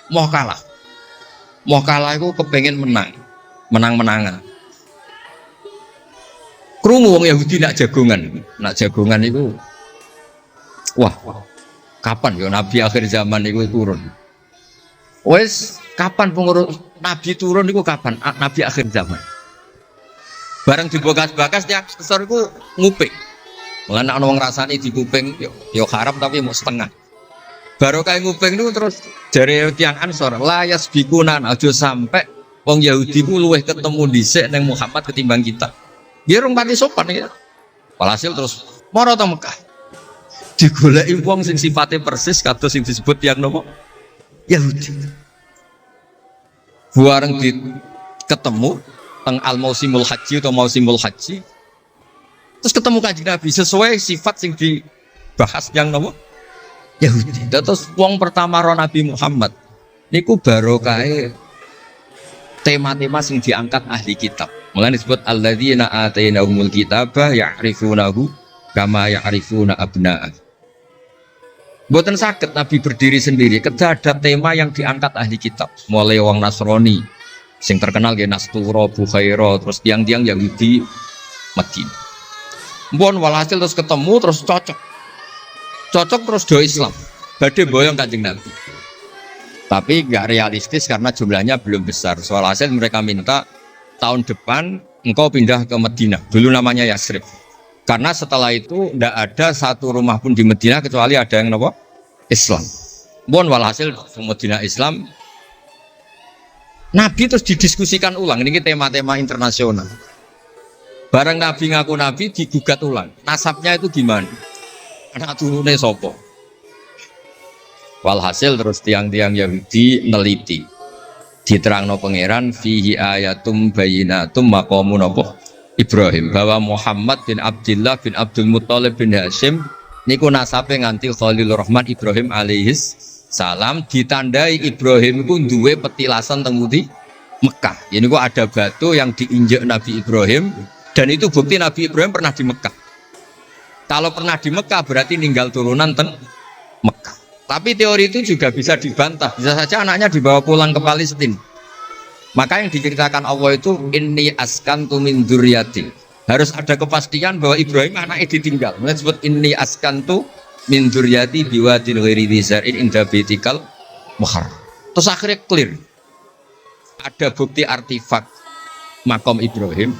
Moh kalah iku kepengin menang-menangan. Krungu wong Yahudi nak jagongan niku. Wah, kapan ya Nabi akhir zaman niku turun? Wes kapan pengurus Nabi turun niku kapan? Nabi akhir zaman. Bareng dibakas-bakas tiang besar iku nguping. Mulane ana wong rasani dikuping yo haram tapi mau setengah. Baru kayak nguping niku terus jare tiang Ansor la yasbikuna aja sampai wong Yahudi ku luweh ketemu dhisik ning Muhammad ketimbang kita. Nggih rung pati sopan ya. Walhasil terus mara teng Mekah. Digoleki wong sing sifate persis kados sing disebut tiang napa? Yahudi. Buareng di ketemu teng al mausimul haji atau mausimul haji. Terus ketemu Kanjeng Nabi sesuai sifat sing dibahas yang nopo Yahudi. Terus wong pertama ro Nabi Muhammad niku barokahe tema-tema sing diangkat ahli kitab. Mulane disebut alladzina atainahumul kitaba ya'rifunahu kama ya'rifuna abna'ah. Mboten saged Nabi berdiri sendiri, kedah ada tema yang diangkat ahli kitab. Mulai wong Nasrani sing terkenal nggih Nastura, Bukhaira, terus tiang-tiang Yahudi Madinah. Mbon walhasil terus ketemu terus cocok terus do Islam. Badhe boyong Kanjeng Nabi. Tapi nggak realistis karena jumlahnya belum besar. Soal hasil mereka minta tahun depan engkau pindah ke Madinah. Dulu namanya Yasrib. Karena setelah itu tidak ada satu rumah pun di Madinah kecuali ada yang nopo Islam. Bon walhasil ke Madinah Islam. Nabi terus didiskusikan ulang. Ini tema-tema internasional. Bareng Nabi ngaku Nabi digugat ulang. Nasabnya itu gimana? Anak turunnya sopo. Walhasil terus tiang-tiang Yahudi neliti. Diterangno pangeran fihi ayatum bayinatum maqamun apa Ibrahim, bahwa Muhammad bin Abdullah bin Abdul Muthalib bin Hashim niku nasabe nganti Khalilur Rahman Ibrahim alaihis salam, ditandai Ibrahim iku duwe petilasan teng pundi Mekah. Ya niku ada batu yang diinjek Nabi Ibrahim dan itu bukti Nabi Ibrahim pernah di Mekah. Kalau pernah di Mekah berarti ninggal turunan teng Mekah. Tapi teori itu juga bisa dibantah. Bisa saja anaknya dibawa pulang ke Palestina. Maka yang diceritakan Allah itu inni askantu min dzurriyyati. Harus ada kepastian bahwa Ibrahim anaknya ditinggal. Mulai disebut inni askantu min dzurriyyati biwadin ghairi dzar'in inda baitikal muharram. Terus akhirnya clear. Ada bukti artefak makom Ibrahim.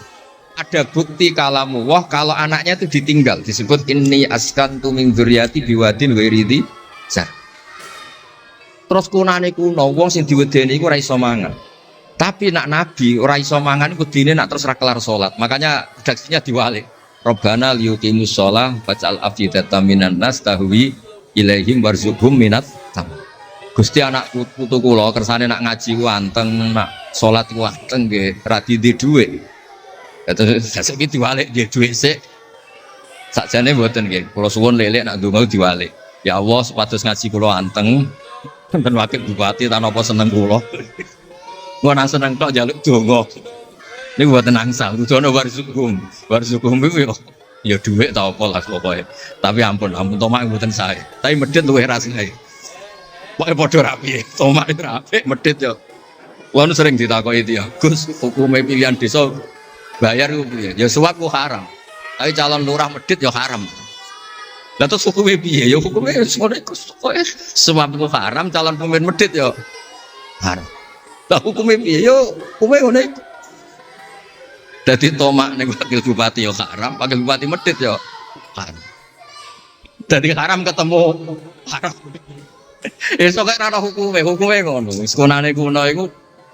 Ada bukti kalamullah kalau anaknya itu ditinggal. Disebut inni askantu min dzurriyyati biwadin ghairi dzar'. Terus kunane kuno wong sing diwedeni iku ora iso mangan. Tapi nak Nabi ora iso mangan iku dine nak terus ra kelar salat. Makanya redaksinya diwalik. Rabbana liyuqimus shalah faj'al afidatan minan nas tahwi ilaihim warzuqhum minat tam. Gusti anak putu kula kersane nak ngaji ku anteng, nak salat ku anteng nggih, ra di dhuwit. Terus saiki diwalik nggih dhuwit sik. Sakjane mboten nggih. Kula suwun lelek nak ndonga diwalik. Ya Allah supados ngaji kula anteng. Dan wakil bupati tanpa apa seneng kula. Gua nang seneng tok njaluk donga. Niku mboten angsal, kudono warzuqhum. Warzuqhum iku ya dhuwit ta apa lah pokoke. Tapi ampun tomak mboten sae. Tapi medhit luwih rasane. Pokoke padha rapi. Tomak itu rapi, medhit yo. Kuwi sering ditakoki dia, Gus, hukume pilihan desa bayar ku piye? Ya suap ku haram. Tapi calon lurah medhit yo haram. Lah terus hukumnya piye? Ya hukumnya ngono iku suap ku haram, calon pemimpin medhit yo haram. Lah hukumnya piye? Yo hukumnya ngono iku. Dadi tomak ning wakil bupati yo haram, wakil bupati medhit yo haram. Dadi haram ketemu haram. Esuk kok ora hukumnya ngono. Wis konane kuno iku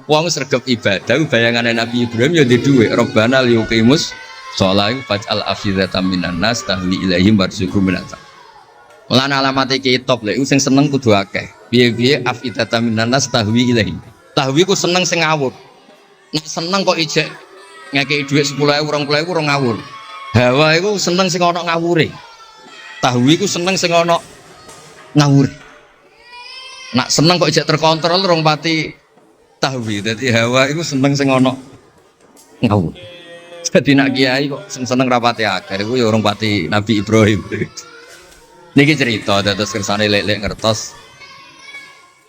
wong sregep ibadah bayangane Nabi Ibrahim yo ndek dhuwit. Rabbana liyuqimus shalah faj'al afidatan minan nas tahwi ilaihim warzuqhum minat. Lan alamat iki top lek sing seneng kudu akeh. Piye-piye afidatan minan nas tahwi ilaihim. Tahwi ku seneng sing ngawur. Nek seneng kok ijek ngekeki dhuwit 10.000 20.000 ora ngawur. Hawa iku seneng sing ana ngawure. Tahwi ku seneng sing ana ngawur. Nak seneng kok ijek terkontrol rong pati tahwi. Dadi hawa iku seneng sing ana ngawur. Jadi nak kiai kok seneng rapati akeh iku ya urung pati Nabi Ibrahim. Niki cerita terus kersane lek-lek ngertos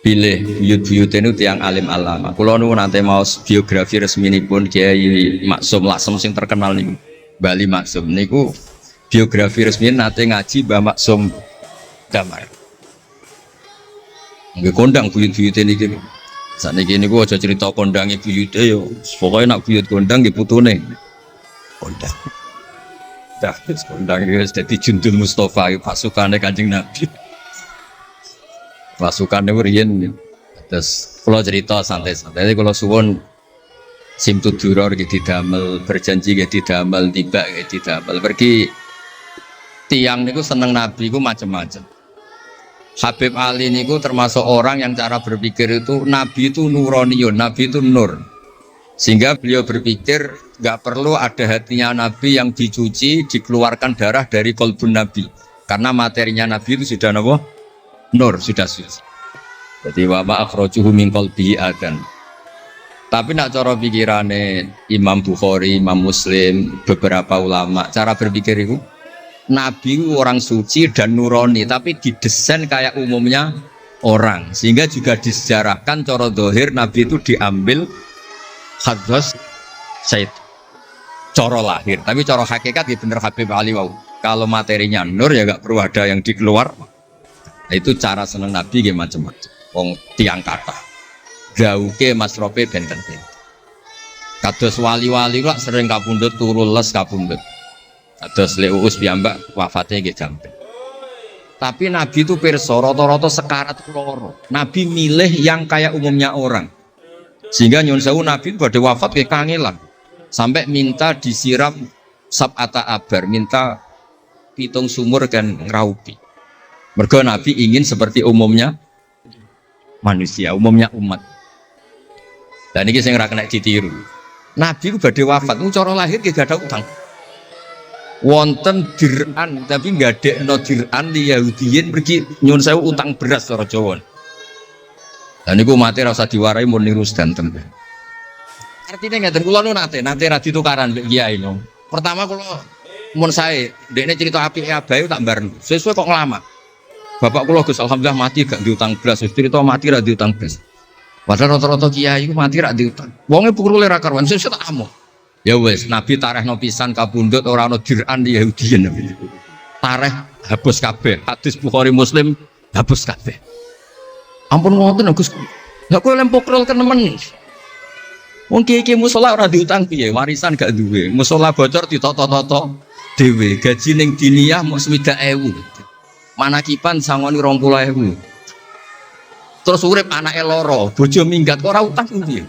bilih buyut-buyut itu tiang alim alama. Kula nu nate maos biografi resminipun Kiai Maksum Lasem sing terkenal niku. Bali Maksum niku biografi resmi nate ngaji Mbah Maksum Damar. Nggih kondang buyut-buyut niki. Sakniki niku aja cerita kondange buyute yo. Pokoke nak buyut kondang nggih putune. Kondang. Dah kondang wis dadi Jundul Mustofa pasukane Kanjeng Nabi. Pasukan itu riyen terus kalau cerita santai-santai jadi kalau suwon simtu duror gitu damel berjanji gitu damel tiba gitu damel pergi tiang niku seneng Nabi ku macam-macam Habib Ali niku termasuk orang yang cara berpikir itu Nabi itu nuroniyun, Nabi itu nur. Sehingga beliau berpikir nggak perlu ada hatinya Nabi yang dicuci, dikeluarkan darah dari kolbun Nabi. Karena materinya Nabi itu sudah apa? Nur, sudah suci. Jadi wa ma akhrajuhu min qalbihi adan. Tapi nak cara pikirane Imam Bukhari, Imam Muslim, beberapa ulama, cara berpikir itu Nabi orang suci dan nurani, tapi didesain kayak umumnya orang, sehingga juga disejarahkan cara zahir Nabi itu diambil hadas Said cara lahir, tapi cara hakikat ya bener Habib Ali wow. Kalau materinya nur ya gak perlu ada yang dikeluar. Nah, itu cara seneng Nabi ya macam-macam. Wong tiang kata gauke masrope benten-benten. Kados wali-wali kok sering kapundhut turu les kapundhut. Kados Leuus piyambak wafate nggih jampe. Tapi Nabi itu pirsa rata-rata sekarat loro. Nabi milih yang kayak umumnya orang. Sehingga nyuwun sewu Nabi pada wafat kayak kangelan. Sampai minta disiram sab'ata abar, minta pitung sumur kan ngraupi. Mergo Nabi ingin seperti umumnya manusia, umumnya umat. Dan ini saya nggak kena ditiru. Nabi itu badhe wafat, cara lahir gak ada utang. Wonten dir'an, tapi nggak ada no dir'an di Yahudiyin pergi nyuwun sewu utang beras cara Jawa. Dan itu mati rasa diwarai mau niru sedanten. Artinya nggak kula nu nanti radi tukaran mbek kiai no. Pertama kalau mun saya, dekne cerita api abayu tak bareng. Sesuai kok ngelama. Bapak kula Gus alhamdulillah mati gak diutang beras, cerita mati ra diutang beras. Padahal rata-rata kiai iku mati ra diutang. Wonge pukule ra karuan sesuk tak amuk. Ya wis, Nabi tarehno pisan kapundhut ora ana dir'an Yahudiyin. Tareh hapus kabeh. Hadis Bukhari Muslim hapus kabeh. Ampun ngoten Gus. Lah kowe lempok rol kenemen. Wong kiai musala ora diutang piye? Warisan gak duwe. Musala bocor ditoto-toto dhewe. Gaji ning diniyah mung 60.000. Manakipan sangoni 20.000. Terus urip anake loro, bojo minggat kok ora utang piye?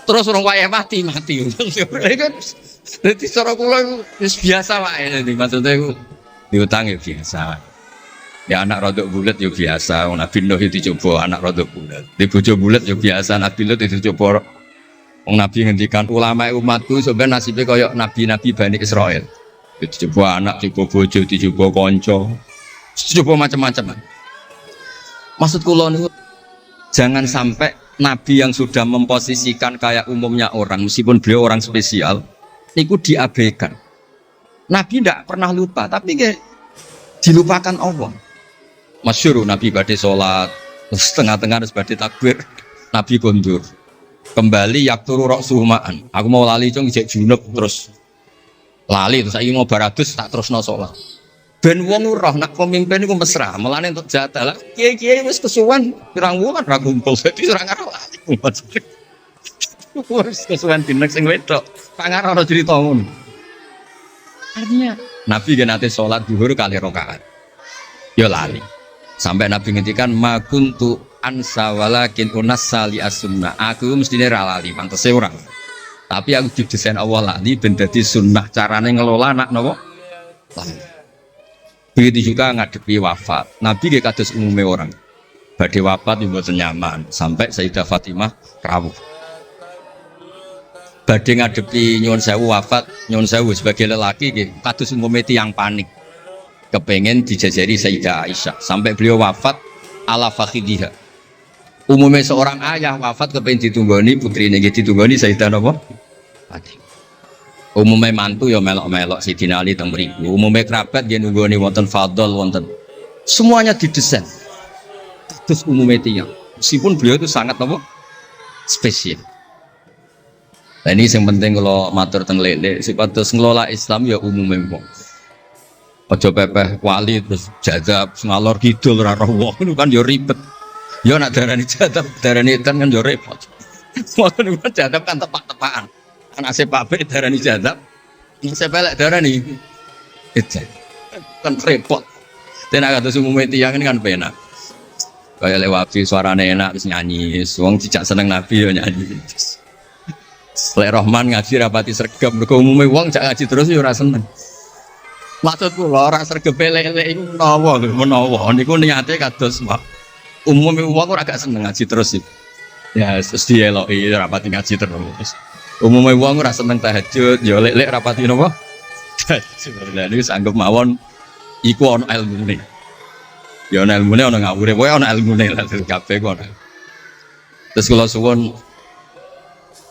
Terus orang wayah mati. Dadi cara kula wis biasa wae dadi maksudnya iku diutang ya biasa. Ya anak rodok bulat ya biasa, Nabi Nuh itu coba anak rodok bulat. Di bojo bulat ya biasa, Nabi Nuh itu coba. Wong Nabi ngendikan ulama umatku sebenarnya nasibnya kaya nabi-nabi Bani Israel. Dicoba anak, coba bojo, dicoba kanca. Coba macam-macam. Maksud kula niku jangan sampai Nabi yang sudah memposisikan kayak umumnya orang, meskipun beliau orang spesial, niku diabaikan. Nabi tidak pernah lupa, tapi dilupakan Allah. Masyhur Nabi badhe salat, setengah-tengah harus badhe takbir, Nabi kondur. Kembali yakturu roksuhumaan. Aku mau lali cung ijek junub terus lali terus saiki mau baratus tak terusno salat. Ben wong roh nak pemimpin iku mesra, melane untuk jatah lah. Kiai-kiai wis kesuwen pirang wulan ra kumpul, dadi ora ngarep lali. Wis kesuwen dinek sing wedok. Pangar ora cerita ngono. Artinya Nabi gen nate salat zuhur kali rakaat. Ya lali. Sampai Nabi ngendikan ma kuntu ansa walakin unassali as-sunnah. Aku mestine ra lali, pantese ora. Tapi aku didesain Allah lali ben dadi sunnah carane ngelola anak napa? Lali. Begitu juga ngadepi wafat. Nabi dia kados umumnya orang. Badhe wafat juga nyaman sampai Sayyidah Fatimah rawuh. Badhe ngadepi nyuwun sewu wafat, nyuwun sewu sebagai lelaki nggih kados umumnya tiyang panik. Kepengen dijajari Sayyidah Aisyah sampai beliau wafat ala fakhidiha. Umumnya seorang ayah wafat kepengen ditunggoni putrine nggih ditunggoni Sayyidah napa? Fatimah. Umumnya mantu ya melok-melok Sidina Ali teng mriku. Umumnya kerabat dia nunggoni wonten fadl wonten. Semuanya didesain. Terus umumnya tiyang. Meskipun beliau itu sangat apa? Spesial. Nah ini yang penting kalau matur teng lele sipatus ngelola Islam ya umumnya wong. Aja pepeh wali terus jadab ngalor kidul ora roh wong kan ya ribet. Ya nak darani jadab darani edan kan ya repot. Wong kan jadab kan tepak-tepakan. Anak sepak be darani jadab, anak sepelek darani ejek, kan repot. Dan agak tuh umumnya tiang ini kan penak. Kayak lewat suaranya enak terus nyanyi, wong tidak seneng Nabi ya nyanyi. Lek Rahman ngaji rapati sergap, mereka umumnya wong cak ngaji terus ya ora seneng. Maksud kula ora sregep lek-lek iku menawa niku niate kados umume wong ora gak seneng ngaji terus iki. Ya terus dieloki rapati ngaji terus. Umume wong ora seneng tahajud, ya lek-lek rapati napa? Tahajud. Lah niku sanggep mawon iku ana ilmune. Ya ana ilmune ana ngawure, pokoke ana ilmune lah kabeh kok. Terus kula suwun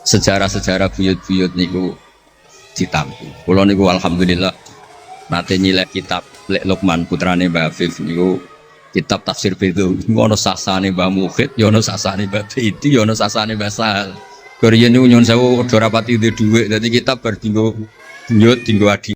sejarah-sejarah buyut-buyut niku ditampi. Kula niku alhamdulillah nate nyilek kitab Lek Lukman putrane Mbah Afif niku kitab tafsir Bedho. Niku ana sasane Mbah Mukhid, ya ana sasane Mbah Bedi, ya ana sasane Mbah Sahal. Korean niku nyuwun sewu ora rapati duwe dhuwit, dadi kitab bar dinggo buyut, dinggo adi.